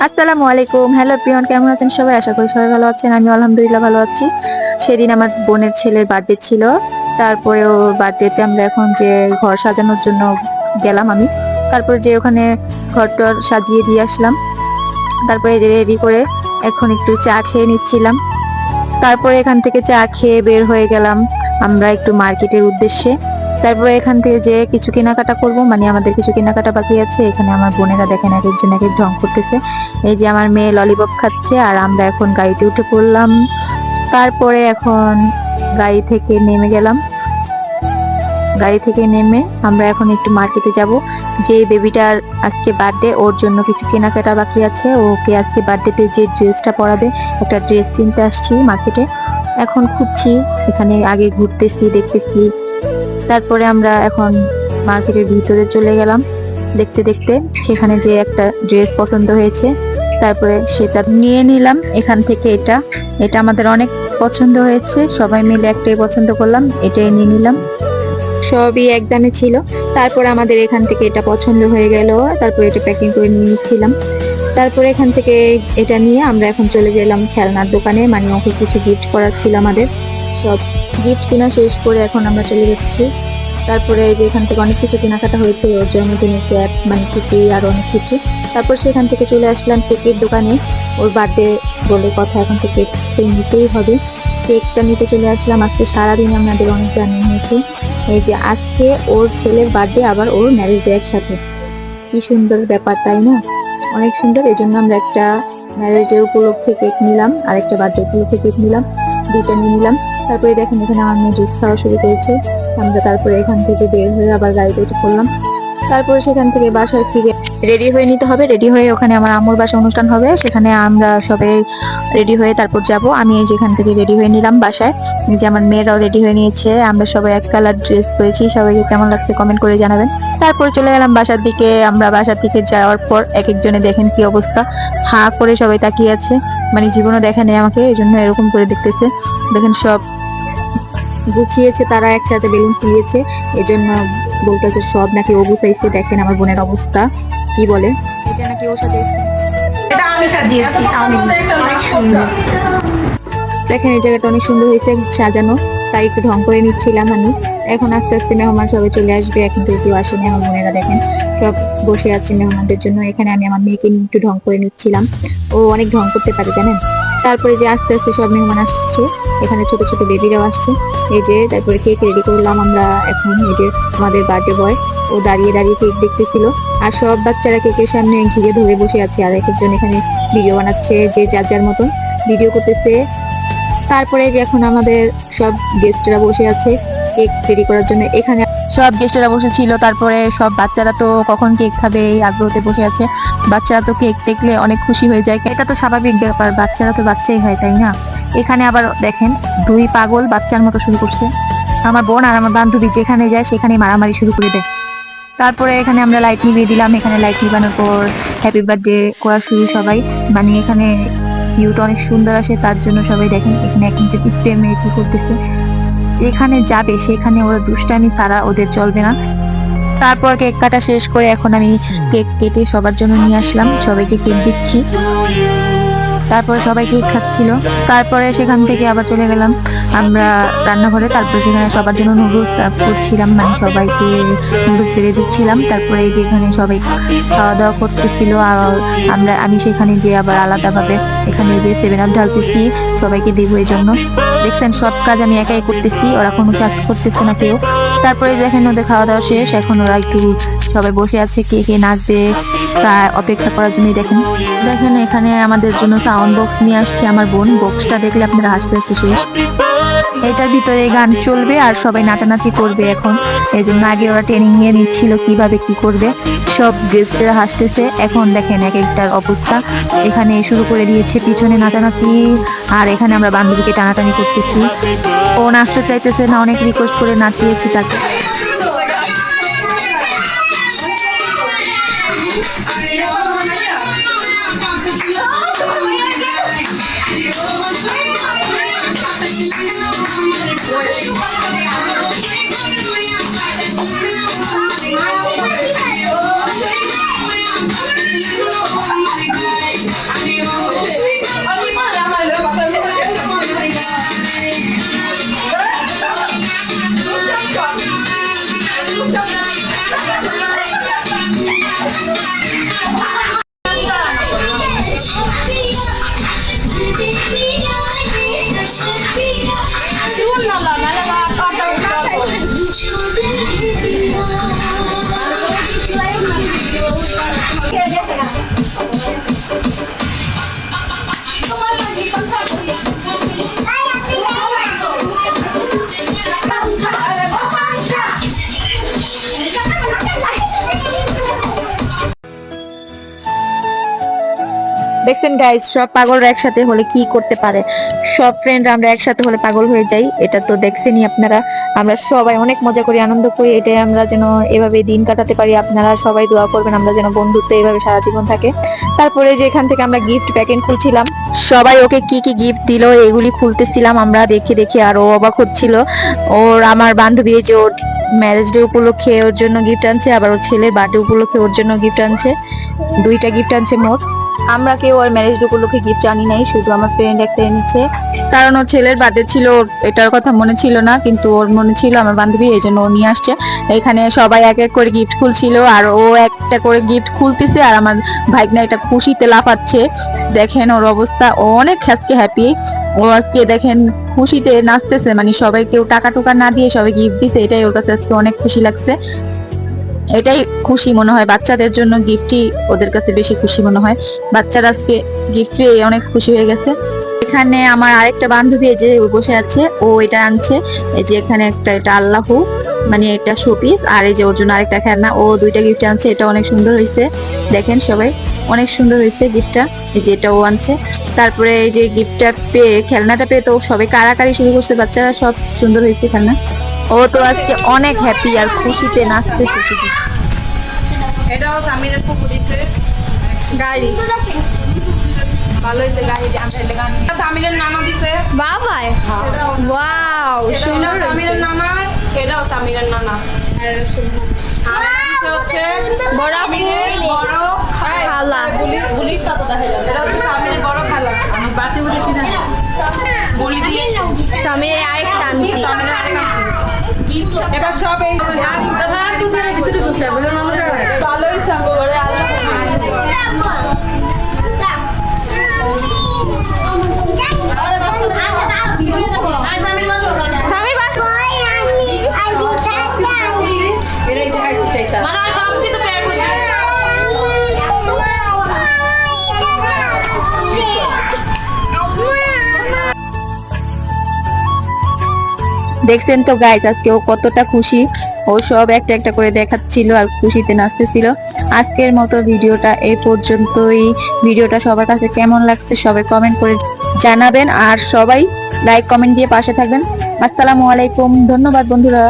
আসসালামু আলাইকুম। হ্যালো প্রিয়ন, কেমন আছেন সবাই? আশা করি সবাই ভালো আছেন। আমি আলহামদুলিল্লাহ ভালো আছি। সেদিন আমার বোনের ছেলের বার্থডে ছিল। তারপরে ওর বার্থডেতে আমরা এখন যে ঘর সাজানোর জন্য গেলাম আমি। তারপর যে ওখানে ঘরটর সাজিয়ে দিয়ে আসলাম। তারপরে রেডি করে এখন একটু চা খেয়ে নিচ্ছিলাম। তারপরে এখান থেকে চা খেয়ে বের হয়ে গেলাম আমরা একটু মার্কেটের উদ্দেশ্যে। তারপরে এখান থেকে যে কিছু কেনাকাটা করব, মানে আমাদের কিছু কেনাকাটা বাকি আছে। এখানে আমার বোনেরা দেখেন এক একজন এক এক ঢং করতেছে। এই যে আমার মেয়ে ললিপপ খাচ্ছে আর আমরা এখন গাড়িতে উঠে পড়লাম। তারপরে এখন গাড়ি থেকে নেমে গেলাম। গাড়ি থেকে নেমে আমরা এখন একটু মার্কেটে যাব। যে বেবিটার আজকে বার্থডে, ওর জন্য কিছু কেনাকাটা বাকি আছে। ওকে আজকে বার্থডেতে যে ড্রেসটা পরাবে, একটা ড্রেস কিনতে আসছি মার্কেটে। এখন খুঁজছি, এখানে আগে ঘুরতেছি দেখতেছি। তারপরে আমরা এখন মার্কেটের ভিতরে চলে গেলাম দেখতে দেখতে। সেখানে যে একটা ড্রেস পছন্দ হয়েছে, তারপরে সেটা নিয়ে নিলাম এখান থেকে। এটা এটা আমাদের অনেক পছন্দ হয়েছে, সবাই মিলে একটাই পছন্দ করলাম, এটাই নিয়ে নিলাম। সবই একদমই ছিল। তারপর আমাদের এখান থেকে এটা পছন্দ হয়ে গেল, তারপর এটা প্যাকিং করে নিয়ে নিচ্ছিলাম। তারপরে এখান থেকে এটা নিয়ে আমরা এখন চলে গেলাম খেলনার দোকানে, মানে ওকে কিছু গিফট করার ছিল আমাদের। সব গিফট কিনা শেষ করে এখন আমরা চলে যাচ্ছি। তারপরে যে এখান থেকে অনেক কিছু কেনাকাটা হয়েছে, ওর জন্মদিনের ক্যাপ, মানে টুপি আর অনেক কিছু। তারপর সেখান থেকে চলে আসলাম কেকের দোকানে। ওর বার্থডে বলে কথা, এখন তো কেক নিতেই হবে। কেকটা নিতে চলে আসলাম। আজকে সারাদিন আমাদের অনেক জার্নি হয়েছে। এই যে আজকে ওর ছেলের বার্থডে, আবার ওর ম্যারেজ ডে একসাথে। কি সুন্দর ব্যাপার, তাই না? অনেক সুন্দর। এই জন্য আমরা একটা ম্যারেজ ডে উপলক্ষে কেক নিলাম আর একটা বার্থডে উপলক্ষে কেক নিলাম, দুইটা নিয়ে নিলাম। তারপরে দেখেন এখানে আমার মেয়ে জুস খাওয়া শুরু করেছে। আমরা তারপরে এখান থেকে বের হয়ে আবার গাড়িতে উঠে পড়লাম। তারপরে সেখান থেকে বাসায় ফিরে রেডি হয়ে নিতে হবে। রেডি হয়ে ওখানে আমার আম্মুর বাসা অনুষ্ঠান হবে, সেখানে আমরা সবাই রেডি হয়ে তারপর যাব। আমি এই যেখান থেকে রেডি হয়ে নিলাম বাসায়। এই যে আমার মেয়েরাও রেডি হয়ে নিয়েছে। আমরা সবাই এক কালার ড্রেস পরেছি। সবাইকে কেমন লাগছে কমেন্ট করে জানাবেন। তারপর চলে গেলাম বাসার দিকে। আমরা বাসার দিকে যাওয়ার পর এক একজনে দেখেন কি অবস্থা, হা করে সবাই তাকিয়ে আছে। মানে জীবনও দেখে নেই আমাকে, এই জন্য এরকম করে দেখতেছে। দেখেন সব গুছিয়েছে, তারা একসাথে বেলুন ফুলিয়েছে। এই জন্য বলতেছে সব নাকি ও গুছাইছে। দেখেন আমার বোনের অবস্থা, কি বলে এটা নাকি ওর সাথে। এটা আমি সাজিয়েছি, আমি অনেক সুন্দর। দেখেন এই জায়গাটা অনেক সুন্দর হয়েছে সাজানো, তাই একটু ঢং করে নিচ্ছিলাম আমি। এখন আস্তে আস্তে মেহমান সবাই চলে আসবে। এখন তো কেউ আসেনি, আমার বোনেরা দেখেন সব বসে আছে মেহমানদের জন্য। এখানে আমি আমার মেয়েকে নিয়ে একটু ঢং করে নিচ্ছিলাম, ও অনেক ঢং করতে পারে জানেন। তারপরে যে আস্তে আস্তে সব মেহমান আসছে, এখানে ছোট ছোট বেবিরাও আসছে। এই যে তারপরে কেক রেডি করলাম আমরা এখন। এই যে আমাদের বার্থডে বয়, ও দাঁড়িয়ে দাঁড়িয়ে কেক দেখতেছিল। আর সব বাচ্চারা কেকের সামনে ঘিরে ধরে বসে আছে, আর এক একজন এখানে ভিডিও বানাচ্ছে, যে যার যার মতন ভিডিও করতেছে। তারপরে যে এখন আমাদের সব গেস্টরা বসে আছে কেক রেডি করার জন্য। এখানে সব গেস্টরা বসেছিল। তারপরে সব বাচ্চারা তো কখন কেক খাবে এই আগ্রহতে বসে আছে। বাচ্চারা তো কেক দেখলে অনেক খুশি হয়ে যায়, এটা তো স্বাভাবিক ব্যাপার, বাচ্চারা তো বাচ্চাই হয়, তাই না? এখানে আবার দেখেন দুই পাগল বাচ্চার মতো শুরু করছে। আমার বোন আর আমার বান্ধবী যেখানে যায় সেখানে মারামারি শুরু করে দেয়। তারপরে এখানে আমরা লাইট নিভিয়ে দিলাম। এখানে লাইট নিভানোর পর হ্যাপি বার্থডে করা শুরু সবাই, মানে এখানে ভিউটা অনেক সুন্দর আসে, তার জন্য সবাই দেখেন এখানে এখন যে স্প্রে মেয়ে কি করতেছে। যেখানে যাবে সেখানে ওরা দুষ্টামি ছাড়া ওদের চলবে না। তারপর কেক কাটা শেষ করে এখন আমি কেক কেটে সবার জন্য নিয়ে আসলাম, সবাইকে কেক দিচ্ছি। তারপরে সবাই কেক খাচ্ছিল। তারপরে সেখান থেকে আবার চলে গেলাম আমরা রান্নাঘরে। তারপরে সেখানে সবার জন্য নুডলস সার্ভ করছিলাম, মানে সবাইকে নুডলস বেড়ে দিচ্ছিলাম। তারপরে যেখানে সবাই খাওয়া দাওয়া করতেছিল, আর আমি সেখানে যে আবার আলাদাভাবে এখানে যে 7 আপ ঢালতেছি সবাইকে দেবো। এই জন্য দেখছেন সব কাজ আমি একাই করতেছি, ওরা কোনো কাজ করতেছে না কেউ। তারপরে দেখেন ওদের খাওয়া দাওয়া শেষ, এখন ওরা একটু সবাই বসে আছে কে কে নাচবে তা অপেক্ষা করার জন্যই। দেখেন দেখেন এখানে আমাদের জন্য সাউন্ড বক্স নিয়ে আসছে আমার বোন। বক্সটা দেখলে আপনারা হাসতে হাসতে শেষ। এটার ভিতরে গান চলবে আর সবাই নাচানাচি করবে এখন। এই জন্য আগে ওরা ট্রেনিং নিয়ে নিচ্ছিল কিভাবে কি করবে। সব গেস্টরা হাসতেছে। এখন দেখেন এক একটার অবস্থা। এখানে শুরু করে দিয়েছে পিছনে নাচানাচি, আর এখানে আমরা বান্ধবীকে টানাটানি করতেছি। ও নাচতে চাইতেছে না, অনেক রিকোয়েস্ট করে নাচিয়েছি তাকে। দেখছেন গাইস, সব পাগলরা একসাথে হলে কি করতে পারে। সব ফ্রেন্ডরা আমরা একসাথে হলে পাগল হয়ে যাই, এটা তো দেখছেনই আপনারা। আমরা সবাই অনেক মজা করি, আনন্দ করি, এটাই আমরা যেন এভাবে দিন কাটাতে পারি। আপনারা সবাই দোয়া করবেন আমরা যেন বন্ধুত্ব এইভাবে সারা জীবন থাকে। তারপরে যে এখান থেকে আমরা গিফট প্যাকেট খুলছিলাম, সবাই ওকে কি কি গিফট দিল এগুলি খুলতেছিলাম আমরা, দেখে দেখে আরো অবাক হচ্ছিল। ওর আমার বান্ধবী যে ওর ম্যারেজ ডে উপলক্ষে ওর জন্য গিফট আনছে, আবার ওর ছেলের বার্থডে উপলক্ষে ওর জন্য গিফট আনছে, দুইটা গিফট আনছে মোট। আমরা কেউ ওর ম্যারেজ ডে উপলক্ষে গিফট আনি নাই, শুধু আমার ফ্রেন্ড একটা এনেছে, কারণ ওর ছেলের বার্থডে ছিল, ওর এটার কথা মনে ছিল না, কিন্তু ওর মনে ছিল আমার বান্ধবী, এই জন্য ও নিয়ে আসছে। এখানে সবাই এক এক করে গিফট খুলছিল, আর ও একটা করে গিফট খুলতেছে, আর আমার ভাইগনা এটা খুশিতে লাফাচ্ছে। দেখেন ওর অবস্থা, ও অনেক আজকে হ্যাপি। ও আজকে দেখেন খুশিতে নাচতেছে, মানে সবাই কেউ টাকা টুকা না দিয়ে সবাই গিফট দিছে, এটাই ওর কাছে আজকে অনেক খুশি লাগছে। এটাই খুশি মনে হয়, বাচ্চাদের জন্য গিফটই ওদের কাছে বেশি খুশি মনে হয়। বাচ্চারা আজকে গিফট পেয়ে অনেক খুশি হয়ে গেছে। এখানে আমার আরেকটা বান্ধবী এই যে বসে আছে, ও এটা আনছে, এই যে এখানে একটা, এটা আল্লাহ মানে এটা শোপিস, আর এই যে ওর জন্য আরেকটা খেলনা, ও দুইটা গিফট আনছে, এটা অনেক সুন্দর হয়েছে। দেখেন সবাই, অনেক সুন্দর হয়েছে গিফটটা, এই যে এটা ও আনছে। তারপরে এই যে গিফটটা পেয়ে, খেলনাটা পেয়ে তো সবাই কাড়াকাড়ি শুরু করছে, বাচ্চারা সব সুন্দর হয়েছে খেলনা। ও তো আজকে অনেক হ্যাপি আর খুশিতে নাচতেছে শুধু। এটাও সামিরের ফুপু দিছে গাড়ি, ভালো হয়েছে গাড়ি। সামিরের নানা দিছে বাবা ওয়াও এটাও সুন্দর সামিরের নানা, এটাও সামিরের নানা। আর এটা হচ্ছে বড় সামিরের বড় খালা। বুলিটা তো দেখা যাবে, এটা হচ্ছে সামিরের বড় খালা। আমার বাতি বুঝে কি না বলি দিয়েছে স্বামীর আরেকটা আন্টি সামিরের আরেক আন্টি। এবার সব এই ভালোই সাঙ্গ করে স্বামীর বাস মানে সব কিছু পেয়ে খুশি। দেখছেন তো গাইস, আজকে ও কতটা খুশি, ও সব একটা একটা করে দেখাচ্ছিল আর খুশিতে নাচতেছিল। আজকের মতো ভিডিওটা এই পর্যন্তই। ভিডিওটা সবার কাছে কেমন লাগছে সবাই কমেন্ট করে জানাবেন, আর সবাই লাইক কমেন্ট দিয়ে পাশে থাকবেন। আসসালামু আলাইকুম, ধন্যবাদ বন্ধুরা।